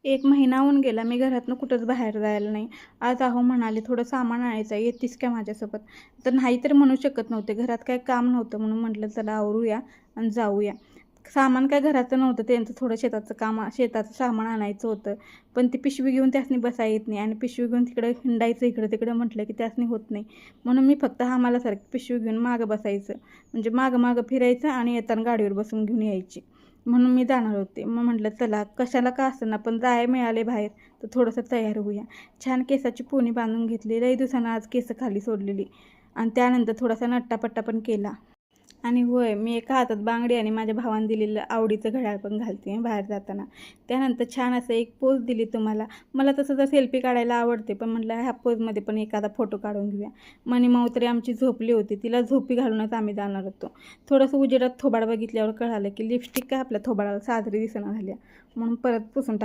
1 महिना होऊन गेला, मी घरातनं कुठंच बाहेर जायला नाही. आज अहो म्हणाले, "थोडं सामान आणायचं आहे, येतीस का माझ्यासोबत?" तर नाही तर म्हणू शकत नव्हते. घरात काही काम नव्हतं म्हणून म्हटलं, "चला आवरूया आणि जाऊया." सामान काय घराचं नव्हतं, त्यांचं थोडं शेताचं काम शेताचं सामान आणायचं होतं. पण ती पिशवी घेऊन त्यासनी बसायला येत नाही आणि पिशवी घेऊन तिकडं हिंडायचं इकडं-तिकडं म्हटलं की त्यासनी होत नाही. म्हणून मी फक्त हमालासारखी पिशवी घेऊन मागं बसायचं. म्हणजे मागं-मागं फिरायचं आणि येताना गाडीवर बसून घेऊन यायची. म्हणून मी जाणार होते. मग म्हटलं चला कशाला का असेना पण जाय मिळाले बाहेर तर थोडंसं तयार होऊया. छान केसाची पोनी बांधून घेतली. लई दिवसानं आज केस खाली सोडलेली आणि त्यानंतर थोडासा नट्टापट्टा पण केला. आणि होय, मी एका हातात बांगडी आणि माझ्या भावाने दिलेलं आवडीचं घड्याळ पण घालते बाहेर जाताना. त्यानंतर छान असं एक पोज दिली तुम्हाला. मला तसं तर सेल्फी काढायला आवडते, पण म्हटलं ह्या पोजमध्ये पण एखादा फोटो काढून घेऊया. मनी माऊतरी आमची झोपली होती. तिला झोपी घालूनच आम्ही जाणार होतो. थोडंसं उजेडात थोबाड बघितल्यावर कळालं की लिपस्टिक काय आपल्या थोबाडाला साजरी दिसेना झाली म्हणून परत पुसून